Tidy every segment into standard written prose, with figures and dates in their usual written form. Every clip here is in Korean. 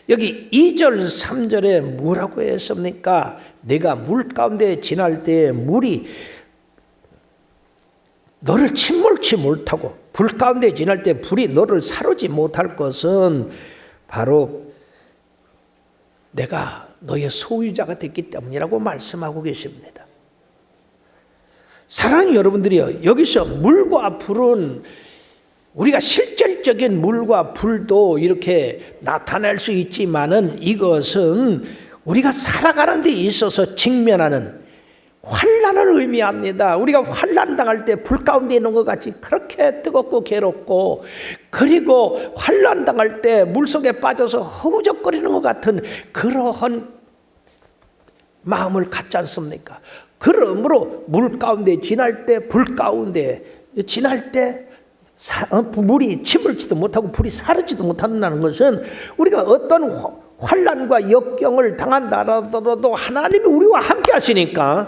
여기 2절 3절에 뭐라고 했습니까? 내가 물 가운데 지날 때 물이 너를 침몰치 못하고 불 가운데 지날 때 불이 너를 사르지 못할 것은 바로 내가 너의 소유자가 됐기 때문이라고 말씀하고 계십니다. 사랑하는 여러분들이요, 여기서 물과 불은 우리가 실질적인 물과 불도 이렇게 나타낼 수 있지만은 이것은 우리가 살아가는 데 있어서 직면하는 환난을 의미합니다. 우리가 환난 당할 때 불 가운데 있는 것 같이 그렇게 뜨겁고 괴롭고, 그리고 환난 당할 때 물속에 빠져서 허우적거리는 것 같은 그러한 마음을 갖지 않습니까? 그러므로 물 가운데 지날 때, 불 가운데 지날 때 물이 침을지도 못하고 불이 사르지도 못한다는 것은 우리가 어떤 환난과 역경을 당한다라도 하나님이 우리와 함께 하시니까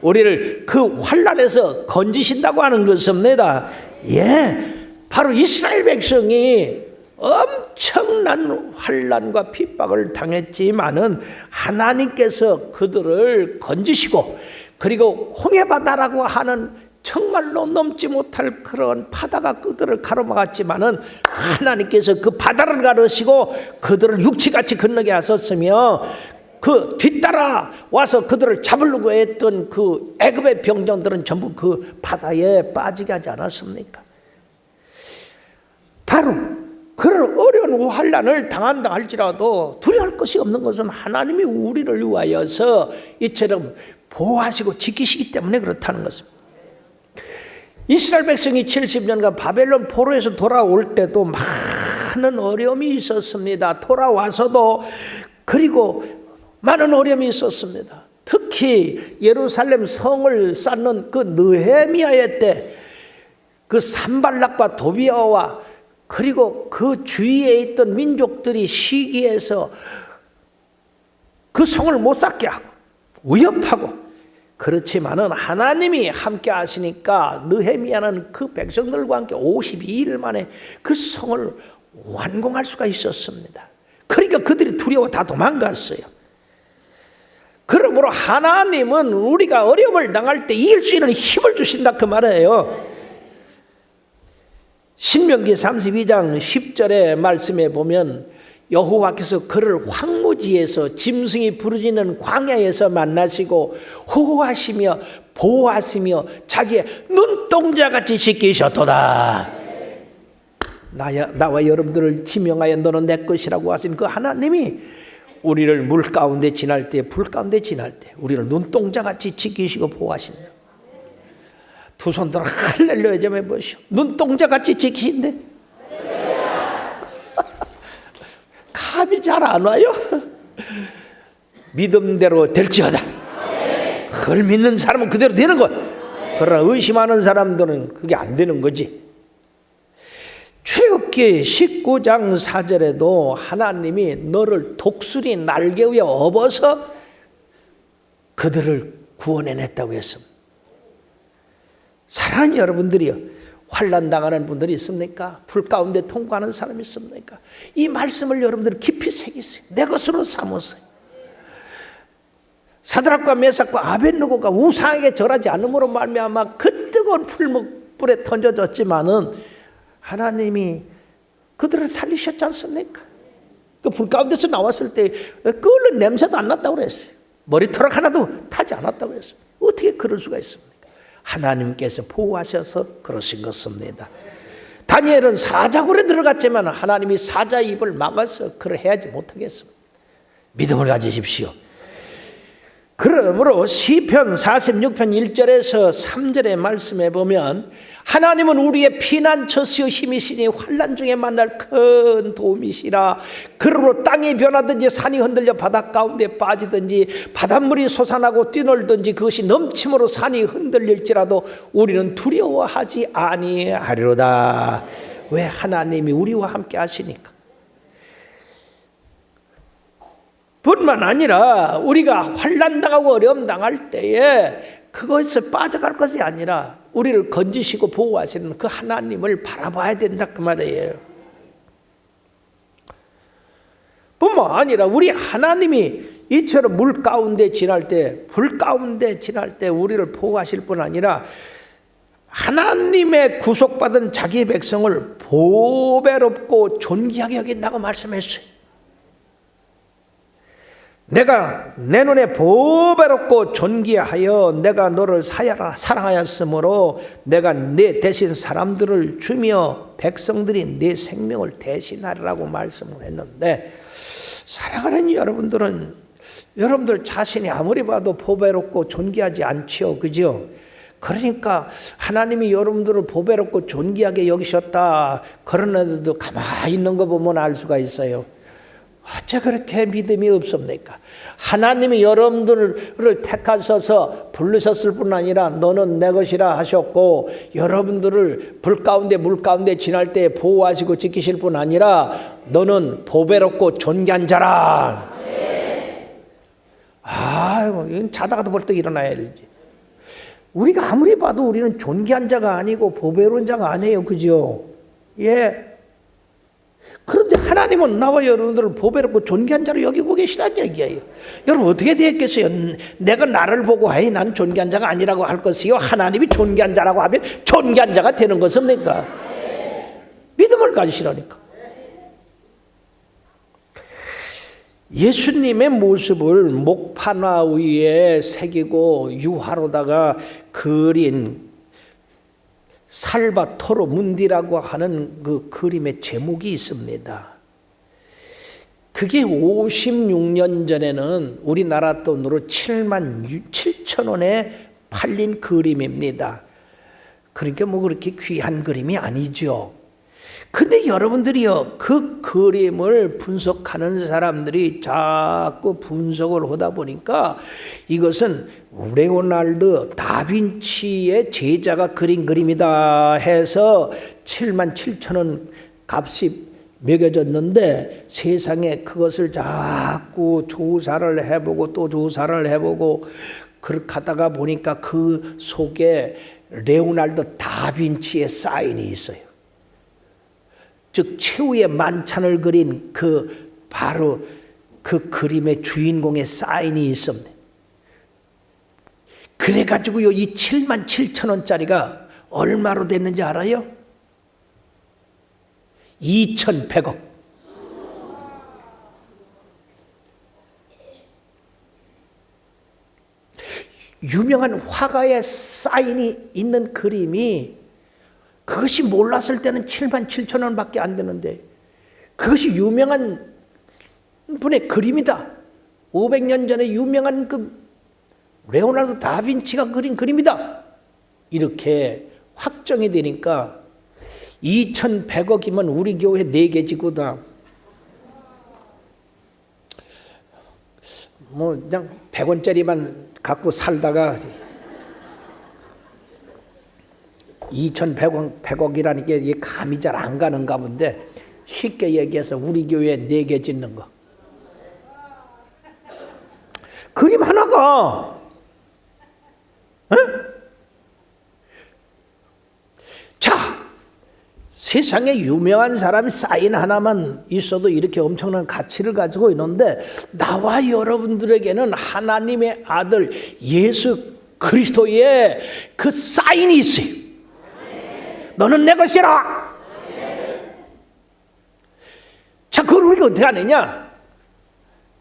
우리를 그 환난에서 건지신다고 하는 것입니다. 바로 이스라엘 백성이 엄청난 환난과 핍박을 당했지만은 하나님께서 그들을 건지시고, 그리고 홍해바다라고 하는 정말로 넘지 못할 그런 바다가 그들을 가로막았지만은 하나님께서 그 바다를 가르시고 그들을 육지같이 건너게 하셨으며, 그 뒤따라 와서 그들을 잡으려고 했던 그 애굽의 병정들은 전부 그 바다에 빠지게 하지 않았습니까? 바로 그런 어려운 환난을 당한다 할지라도 두려워할 것이 없는 것은 하나님이 우리를 위하여서 이처럼 보호하시고 지키시기 때문에 그렇다는 것입니다. 이스라엘 백성이 70년간 바벨론 포로에서 돌아올 때도 많은 어려움이 있었습니다. 돌아와서도 그리고 많은 어려움이 있었습니다. 특히 예루살렘 성을 쌓는 그 느헤미야의 때 그 산발락과 도비아와 그리고 그 주위에 있던 민족들이 시기해서 그 성을 못 쌓게 하고 위협하고, 그렇지만은 하나님이 함께 하시니까 느헤미야는 그 백성들과 함께 52일 만에 그 성을 완공할 수가 있었습니다. 그러니까 그들이 두려워 다 도망갔어요. 그러므로 하나님은 우리가 어려움을 당할 때 이길 수 있는 힘을 주신다 그 말이에요. 신명기 32장 10절의 말씀에 보면 여호와께서 그를 황무지에서 짐승이 부르짖는 광야에서 만나시고 호호하시며 보호하시며 자기의 눈동자같이 지키셨도다. 나와 여러분들을 지명하여 너는 내 것이라고 하신 그 하나님이 우리를 물 가운데 지날 때, 불 가운데 지날 때 우리를 눈동자같이 지키시고 보호하신다. 두 손 들어 할렐루야 좀 해보시오. 눈동자같이 지키신대. 감이 잘 안 와요? 믿음대로 될지어다. 그걸 믿는 사람은 그대로 되는 것. 그러나 의심하는 사람들은 그게 안 되는 거지. 출애굽기 19장 4절에도 하나님이 너를 독수리 날개 위에 업어서 그들을 구원해냈다고 했습니다. 사랑하는 여러분들이요, 환난 당하는 분들이 있습니까? 불 가운데 통과하는 사람이 있습니까? 이 말씀을 여러분들 깊이 새기세요. 내 것으로 삼으세요. 사드락과 메삭과 아벳느고가 우상에게 절하지 않음으로 말미암아 그 뜨거운 불에 던져졌지만은 하나님이 그들을 살리셨지 않습니까? 그 불 가운데서 나왔을 때 끓는 냄새도 안 났다고 그랬어요. 머리털 하나도 타지 않았다고 했어요. 어떻게 그럴 수가 있습니까? 하나님께서 보호하셔서 그러신 것입니다. 다니엘은 사자굴에 들어갔지만 하나님이 사자 입을 막아서 그를 해하지 못하게 했습니다. 믿음을 가지십시오. 그러므로 시편 46편 1절에서 3절의 말씀에 보면 하나님은 우리의 피난처시요 힘이시니 환난 중에 만날 큰 도움이시라. 그러므로 땅이 변하든지 산이 흔들려 바닷 가운데 빠지든지 바닷물이 솟아나고 뛰놀든지 그것이 넘침으로 산이 흔들릴지라도 우리는 두려워하지 아니하리로다. 왜? 하나님이 우리와 함께 하시니까. 뿐만 아니라 우리가 환난 당하고 어려움 당할 때에 그것을 빠져갈 것이 아니라 우리를 건지시고 보호하시는 그 하나님을 바라봐야 된다 그 말이에요. 뿐만 아니라 우리 하나님이 이처럼 물 가운데 지날 때, 불 가운데 지날 때 우리를 보호하실 뿐 아니라 하나님의 구속받은 자기 백성을 보배롭고 존귀하게 여긴다고 말씀했어요. 내가 내 눈에 보배롭고 존귀하여 내가 너를 사랑하였으므로 내가 내 대신 사람들을 주며 백성들이 내 생명을 대신하리라고 말씀을 했는데, 사랑하는 여러분들 자신이 아무리 봐도 보배롭고 존귀하지 않지요, 그죠? 그러니까 하나님이 여러분들을 보배롭고 존귀하게 여기셨다, 그러는데도 가만히 있는 거 보면 알 수가 있어요. 어째 그렇게 믿음이 없습니까? 하나님이 여러분들을 택하셔서 부르셨을 뿐 아니라 너는 내 것이라 하셨고, 여러분들을 불 가운데 물 가운데 지날 때 보호하시고 지키실 뿐 아니라 너는 보배롭고 존귀한 자라. 아이고, 자다가도 벌떡 일어나야 되지. 우리가 아무리 봐도 우리는 존귀한 자가 아니고 보배로운 자가 아니에요, 그죠? 예. 그런데 하나님은 나와 여러분들을 보배롭고 존귀한 자로 여기고 계시다는 얘기예요. 여러분 어떻게 되겠어요? 내가 나를 보고 아예 나는 존귀한 자가 아니라고 할 것이요, 하나님이 존귀한 자라고 하면 존귀한 자가 되는 것입니까? 믿음을 가지시라니까. 예수님의 모습을 목판화 위에 새기고 유화로다가 그린 살바토르 문디라고 하는 그 그림의 제목이 있습니다. 그게 56년 전에는 우리나라 돈으로 7만 7천 원에 팔린 그림입니다. 그러니까 뭐 그렇게 귀한 그림이 아니죠. 근데 여러분들이요, 그 그림을 분석하는 사람들이 자꾸 분석을 하다 보니까 이것은 레오나르도 다빈치의 제자가 그린 그림이다 해서 7만 7천 원 값이 매겨졌는데, 세상에 그것을 자꾸 조사를 해보고 또 조사를 해보고 그렇게 하다가 보니까 그 속에 레오나르도 다빈치의 사인이 있어요. 즉 최후의 만찬을 그린 바로 그 그림의 주인공의 사인이 있습니다. 그래가지고요, 이 7만 7천 원짜리가 얼마로 됐는지 알아요? 2,100억. 유명한 화가의 사인이 있는 그림이, 그것이 몰랐을 때는 7만 7천 원밖에 안 되는데 그것이 유명한 분의 그림이다. 500년 전에 유명한 그 레오나르도 다빈치가 그린 그림이다. 이렇게 확정이 되니까 2,100억이면 우리 교회 4개 지구다. 뭐 그냥 100원짜리만 갖고 살다가 2,100억이라는 게 이게 감이 잘 안 가는가 본데, 쉽게 얘기해서 우리 교회 4개 짓는 거. 그림 하나가, 에? 자, 세상에 유명한 사람이 사인 하나만 있어도 이렇게 엄청난 가치를 가지고 있는데, 나와 여러분들에게는 하나님의 아들 예수 그리스도의 그 사인이 있어요. 너는 내 것이라. 자, 그걸 우리가 어떻게 하느냐?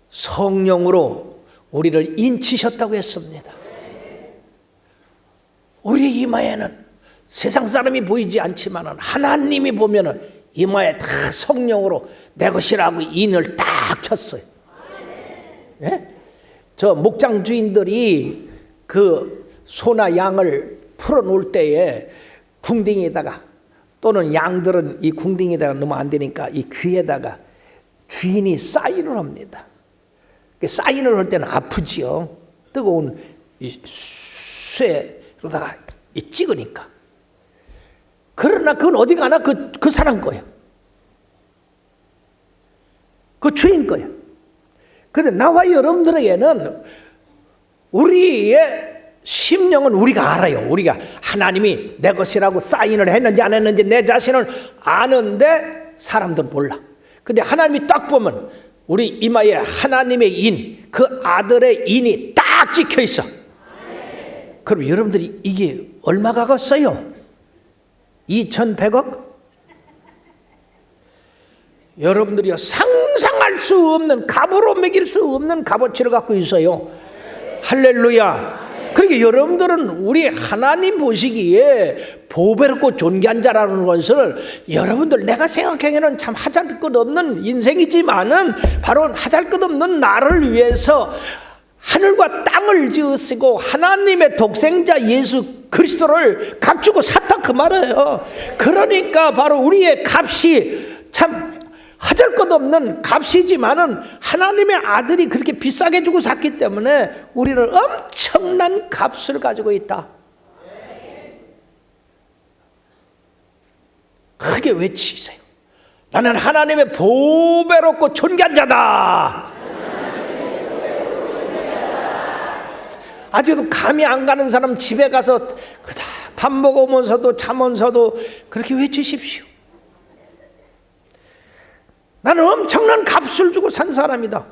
성령으로 우리를 인치셨다고 했습니다. 우리의 이마에는 세상 사람이 보이지 않지만 하나님이 보면은 이마에 다 성령으로 내 것이라고 인을 딱 쳤어요. 예? 저 목장 주인들이 그 소나 양을 풀어놓을 때에 궁딩에다가, 또는 양들은 이 궁딩에다가 넣으면 안 되니까 이 귀에다가 주인이 사인을 합니다. 사인을 할 때는 아프지요. 뜨거운 이 쇠로다가 찍으니까. 그러나 그건 어디 가나 그 사람 거예요. 그 주인 거예요. 그런데 나와 여러분들에게는 우리의 심령은 우리가 알아요. 우리가 하나님이 내 것이라고 사인을 했는지 안 했는지 내 자신을 아는데 사람들은 몰라. 근데 하나님이 딱 보면 우리 이마에 하나님의 인, 그 아들의 인이 딱 찍혀 있어. 그럼 여러분들이 이게 얼마가 갔어요? 2100억? 여러분들이 상상할 수 없는, 값으로 매길 수 없는 값어치를 갖고 있어요. 할렐루야. 그러니까 여러분들은 우리 하나님 보시기에 보배롭고 존귀한 자라는 것을, 여러분들 내가 생각하기에는 참 하잘것없는 인생이지만은 바로 하잘것없는 나를 위해서 하늘과 땅을 지으시고 하나님의 독생자 예수 그리스도를 값주고 샀다, 그 말이에요. 그러니까 바로 우리의 값이 참 하잘것없는 값이지만은 하나님의 아들이 그렇게 비싸게 주고 샀기 때문에 우리는 엄청난 값을 가지고 있다. 크게 외치세요. 나는 하나님의 보배롭고 존귀한 자다. 아직도 감이 안 가는 사람 집에 가서 밥 먹으면서도 자면서도 그렇게 외치십시오. 나는 엄청난 값을 주고 산 사람이다.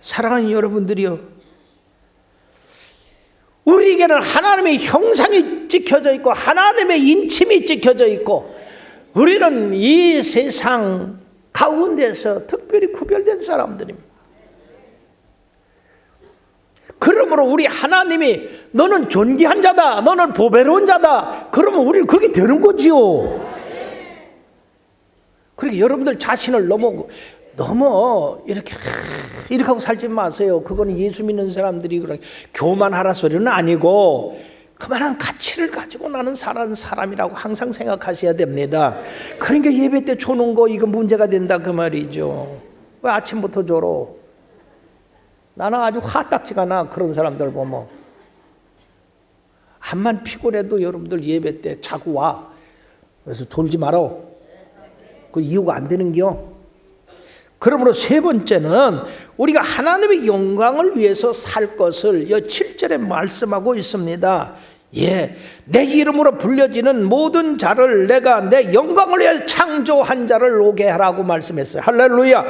사랑하는 여러분들이요, 우리에게는 하나님의 형상이 찍혀져 있고 하나님의 인침이 찍혀져 있고 우리는 이 세상 가운데서 특별히 구별된 사람들입니다. 그러므로 우리 하나님이 너는 존귀한 자다, 너는 보배로운 자다, 그러면 우리는 그게 되는 거지요. 그러니까 여러분들 자신을 너무 이렇게 하고 살지 마세요. 그거는 예수 믿는 사람들이 그런 교만하라 소리는 아니고 그만한 가치를 가지고 나는 사는 사람이라고 항상 생각하셔야 됩니다. 그러니까 예배 때 조는 거 이거 문제가 된다, 그 말이죠. 왜 아침부터 졸어? 나는 아주 화딱지가 나, 그런 사람들 보면. 암만 피곤해도 여러분들 예배 때 자고 와. 그래서 졸지 마라. 그 이유가 안 되는겨. 그러므로 세 번째는 우리가 하나님의 영광을 위해서 살 것을 7절에 말씀하고 있습니다. 내 이름으로 불려지는 모든 자를 내가 내 영광을 위해 창조한 자를 오게 하라고 말씀했어요. 할렐루야.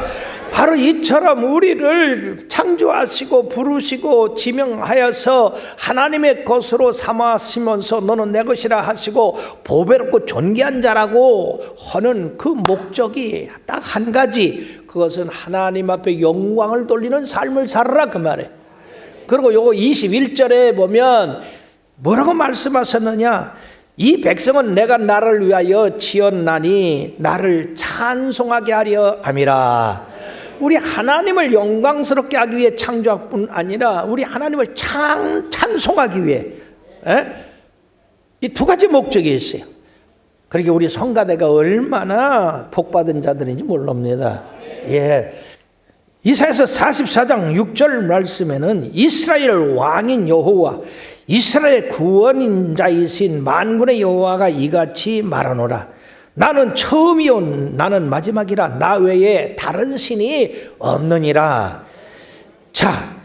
바로 이처럼 우리를 창조하시고 부르시고 지명하여서 하나님의 것으로 삼으시면서 너는 내 것이라 하시고 보배롭고 존귀한 자라고 하는 그 목적이 딱 한 가지, 그것은 하나님 앞에 영광을 돌리는 삶을 살아라, 그 말이에요. 그리고 요거 21절에 보면 뭐라고 말씀하셨느냐? 이 백성은 내가 나를 위하여 지었나니 나를 찬송하게 하려 함이라. 우리 하나님을 영광스럽게 하기 위해 창조할 뿐 아니라 우리 하나님을 찬송하기 위해, 이 두 가지 목적이 있어요. 그러니까 우리 성가대가 얼마나 복받은 자들인지 모릅니다. 이사야서 44장 6절 말씀에는 이스라엘 왕인 여호와, 이스라엘 구원자이신 만군의 여호와가 이같이 말하노라. 나는 처음이요 나는 마지막이라. 나 외에 다른 신이 없느니라. 자,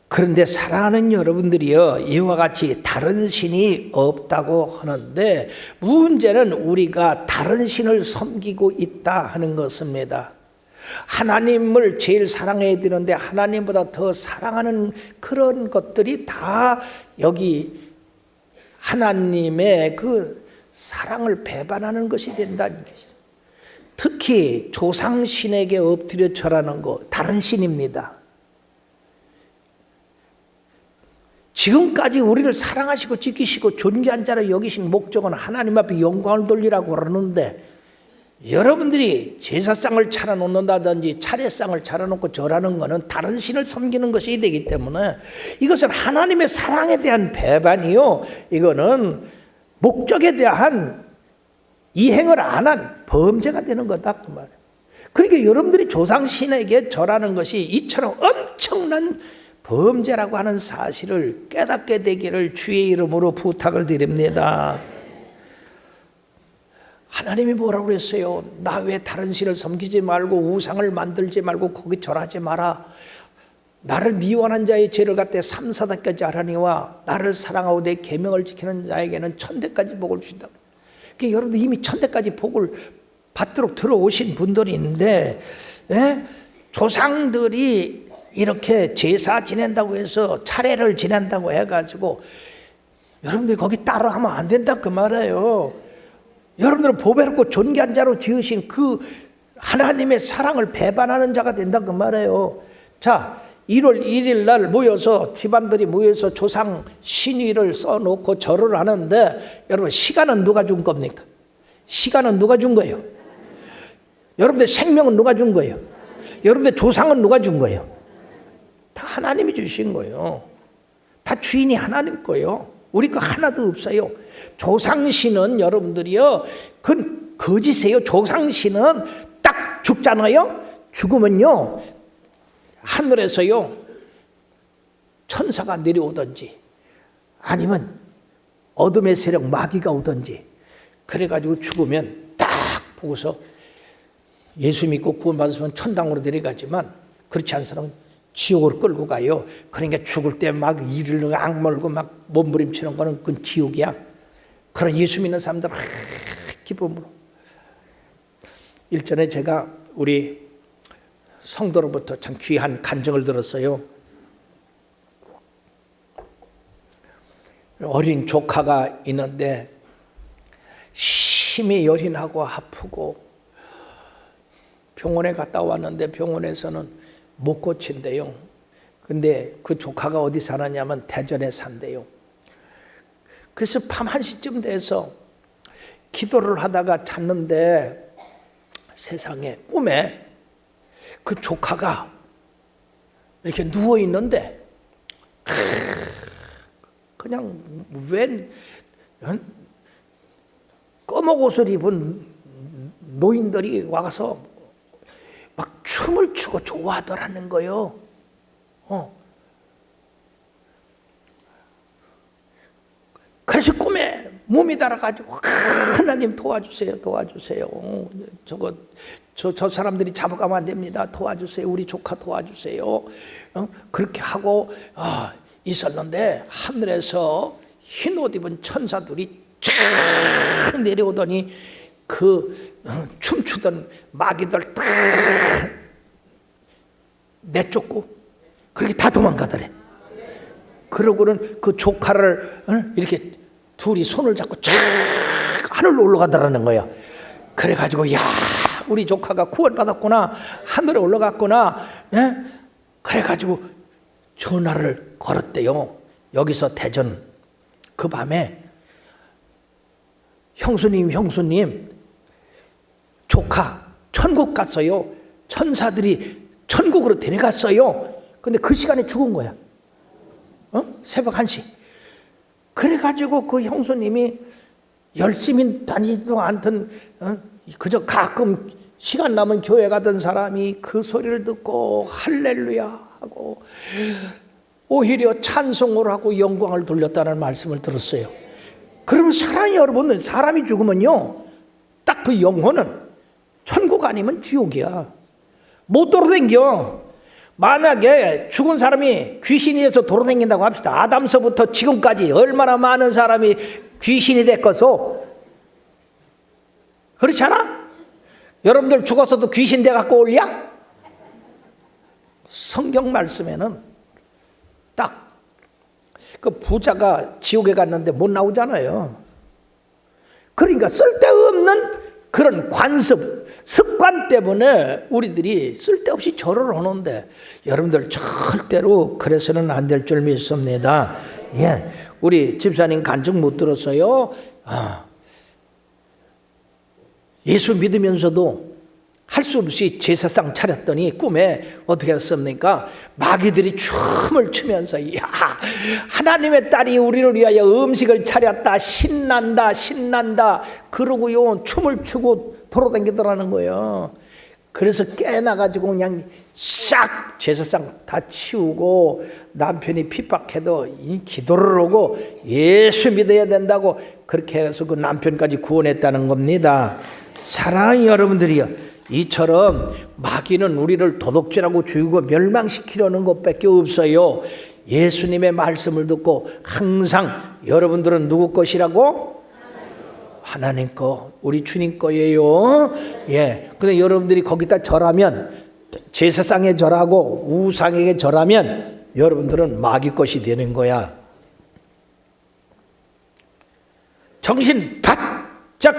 그런데 사랑하는 여러분들이요, 이와 같이 다른 신이 없다고 하는데 문제는 우리가 다른 신을 섬기고 있다 하는 것입니다. 하나님을 제일 사랑해야 되는데 하나님보다 더 사랑하는 그런 것들이 다 여기 하나님의 그 사랑을 배반하는 것이 된다는 것이죠. 특히 조상신에게 엎드려 절하는 거 다른 신입니다. 지금까지 우리를 사랑하시고 지키시고 존귀한 자로 여기신 목적은 하나님 앞에 영광을 돌리라고 그러는데, 여러분들이 제사상을 차려놓는다든지 차례상을 차려놓고 절하는 것은 다른 신을 섬기는 것이 되기 때문에 이것은 하나님의 사랑에 대한 배반이요, 이거는 목적에 대한 이행을 안 한 범죄가 되는 거다, 그 말이에요. 그러니까 여러분들이 조상신에게 절하는 것이 이처럼 엄청난 범죄라고 하는 사실을 깨닫게 되기를 주의 이름으로 부탁을 드립니다. 하나님이 뭐라고 그랬어요? 나 외에 다른 신을 섬기지 말고 우상을 만들지 말고 거기 절하지 마라. 나를 미워하는 자의 죄를 갖되 3,4대까지 하라니와 나를 사랑하고 내 계명을 지키는 자에게는 1,000대까지 복을 주신다. 그러니까 여러분들 이미 1,000대까지 복을 받도록 들어오신 분들이 있는데, 예? 조상들이 이렇게 제사 지낸다고 해서 차례를 지낸다고 해가지고 여러분들이 거기 따라하면 안 된다 그 말이에요. 여러분들은 보배롭고 존귀한 자로 지으신 그 하나님의 사랑을 배반하는 자가 된다 그 말이에요. 자, 1월 1일 날 모여서 집안들이 모여서 조상 신위를 써놓고 절을 하는데 여러분 시간은 누가 준 겁니까? 시간은 누가 준 거예요? 여러분들 생명은 누가 준 거예요? 여러분들 조상은 누가 준 거예요? 다 하나님이 주신 거예요. 다 주인이 하나님 거예요. 우리 거 하나도 없어요. 조상신은 여러분들이요, 그건 거짓이에요. 조상신은 딱 죽잖아요. 죽으면요, 하늘에서요 천사가 내려오든지 아니면 어둠의 세력 마귀가 오든지 그래가지고 죽으면 딱 보고서 예수 믿고 구원받으면 천당으로 내려가지만 그렇지 않은 사람은 지옥으로 끌고 가요. 그러니까 죽을 때 막 이를 악물고 막 몸부림치는 거는 그건 지옥이야. 그런 예수 믿는 사람들 기쁨으로. 일전에 제가 우리 성도로부터 참 귀한 간증을 들었어요. 어린 조카가 있는데 심히 열이 나고 아프고 병원에 갔다 왔는데 병원에서는 못 고친대요. 근데 그 조카가 어디 사느냐면 대전에 산대요. 그래서 밤 1시쯤 돼서 기도를 하다가 잤는데 세상에 꿈에 그 조카가 이렇게 누워 있는데 그냥 웬 검은 옷을 입은 노인들이 와서 막 춤을 추고 좋아하더라는 거예요. 그래서 꿈에 몸이 달아가지고 하나님 도와주세요, 도와주세요. 저 사람들이 잡아가면 안 됩니다. 도와주세요. 우리 조카 도와주세요. 그렇게 하고 있었는데 하늘에서 흰 옷 입은 천사들이 쫙 내려오더니 그 춤추던 마귀들 딱 내쫓고 그렇게 다 도망가더래. 그러고는 그 조카를 이렇게 둘이 손을 잡고 쫙 하늘로 올라가더라는 거예요. 그래가지고 야, 우리 조카가 구원받았구나, 하늘에 올라갔구나. 예? 그래가지고 전화를 걸었대요. 여기서 대전. 그 밤에 형수님 조카 천국 갔어요. 천사들이 천국으로 데려갔어요. 근데 그 시간에 죽은 거야. 새벽 1시. 그래가지고 그 형수님이 열심히 다니지도 않던 그저 가끔 시간 남은 교회 가던 사람이 그 소리를 듣고 할렐루야 하고 오히려 찬송을 하고 영광을 돌렸다는 말씀을 들었어요. 그러면 여러분, 사람이 죽으면요 딱 그 영혼은 천국 아니면 지옥이야. 못 돌아다녀. 만약에 죽은 사람이 귀신이 돼서 돌아다닌다고 합시다. 아담서부터 지금까지 얼마나 많은 사람이 귀신이 됐겠어? 그렇지 않아? 여러분들 죽어서도 귀신 돼갖고 올랴? 성경 말씀에는 딱 그 부자가 지옥에 갔는데 못 나오잖아요. 그러니까 쓸데없는 그런 관습, 습관 때문에 우리들이 쓸데없이 절을 하는데 여러분들 절대로 그래서는 안 될 줄 믿습니다. 예, 우리 집사님 간증 못 들었어요. 예수 믿으면서도 할 수 없이 제사상 차렸더니 꿈에 어떻게 했습니까? 마귀들이 춤을 추면서 야, 하나님의 딸이 우리를 위하여 음식을 차렸다, 신난다, 신난다 그러고요 춤을 추고 돌아다니더라는 거예요. 그래서 깨나가지고 그냥 싹 제사상 다 치우고 남편이 핍박해도 이 기도를 하고 예수 믿어야 된다고 그렇게 해서 그 남편까지 구원했다는 겁니다. 사랑하는 여러분들이요, 이처럼 마귀는 우리를 도둑질하고 죽이고 멸망시키려는 것밖에 없어요. 예수님의 말씀을 듣고 항상 여러분들은 누구 것이라고? 하나님 거, 우리 주님 거예요. 예. 근데 여러분들이 거기다 절하면 제사상에 절하고 우상에게 절하면 여러분들은 마귀 것이 되는 거야. 정신 바짝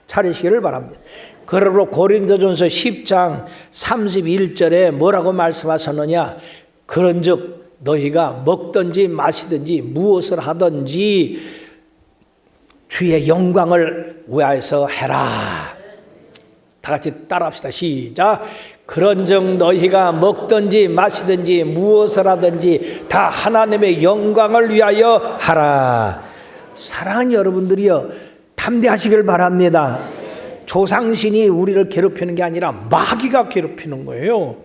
차리시기를 바랍니다. 그러므로 고린도전서 10장 31절에 뭐라고 말씀하셨느냐? 그런즉 너희가 먹든지 마시든지 무엇을 하든지 주의 영광을 위하여서 해라. 다 같이 따라합시다. 시작. 그런즉 너희가 먹든지 마시든지 무엇을 하든지 다 하나님의 영광을 위하여 하라. 사랑하는 여러분들이여, 담대하시길 바랍니다. 조상신이 우리를 괴롭히는 게 아니라 마귀가 괴롭히는 거예요.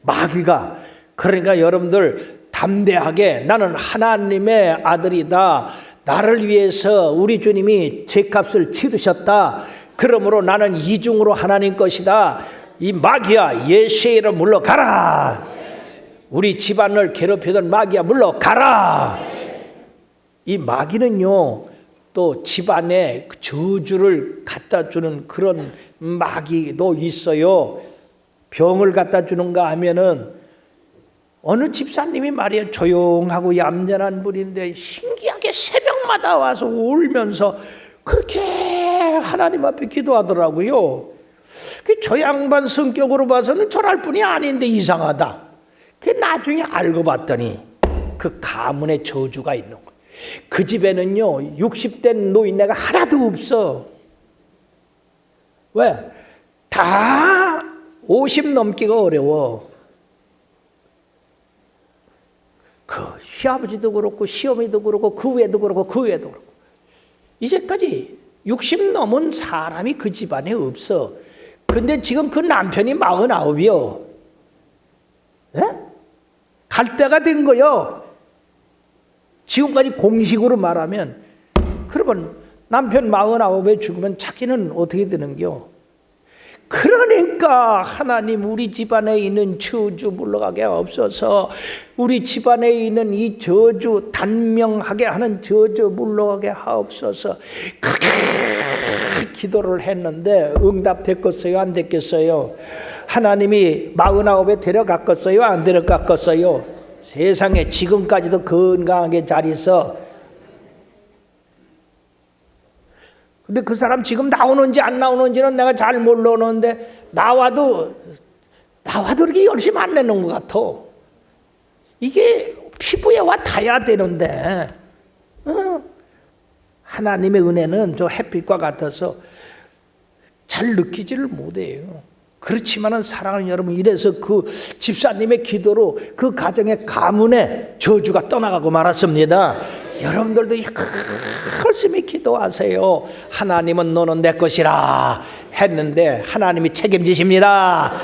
마귀가. 그러니까 여러분들 담대하게 나는 하나님의 아들이다. 나를 위해서 우리 주님이 죄값을 치르셨다. 그러므로 나는 이중으로 하나님 것이다. 이 마귀야, 예수의 이름 물러가라. 우리 집안을 괴롭히던 마귀야, 물러가라. 이 마귀는요, 또 집안에 저주를 갖다 주는 그런 마귀도 있어요. 병을 갖다 주는가 하면은 어느 집사님이 말이에요, 조용하고 얌전한 분인데 신기하게 새벽마다 와서 울면서 그렇게 하나님 앞에 기도하더라고요. 저 양반 성격으로 봐서는 저럴 분이 아닌데 이상하다. 나중에 알고 봤더니 그 가문의 저주가 있는 거예요. 그 집에는요 60대 노인네가 하나도 없어. 왜? 다 50 넘기가 어려워. 그 시아버지도 그렇고 시어머니도 그렇고 그 외도 그렇고 그 외도 그렇고 이제까지 60 넘은 사람이 그 집안에 없어. 근데 지금 그 남편이 49이요. 예? 갈 때가 된 거요. 지금까지 공식으로 말하면. 그러면 남편 49에 죽으면 자기는 어떻게 되는겨? 그러니까 하나님 우리 집안에 있는 저주 물러가게 없어서 우리 집안에 있는 이 저주 단명하게 하는 저주 물러가게 하옵소서. 크게 기도를 했는데 응답됐겠어요? 안 됐겠어요? 하나님이 49에 데려갔겠어요? 안 데려갔겠어요? 세상에 지금까지도 건강하게 잘 있어. 근데 그 사람 지금 나오는지 안 나오는지는 내가 잘 모르는데 나와도 이렇게 열심히 안 내는 것 같아. 이게 피부에 와 닿아야 되는데 하나님의 은혜는 저 햇빛과 같아서 잘 느끼지를 못해요. 그렇지만은 사랑하는 여러분, 이래서 그 집사님의 기도로 그 가정의 가문의 저주가 떠나가고 말았습니다. 여러분들도 열심히 기도하세요. 하나님은 너는 내 것이라 했는데 하나님이 책임지십니다.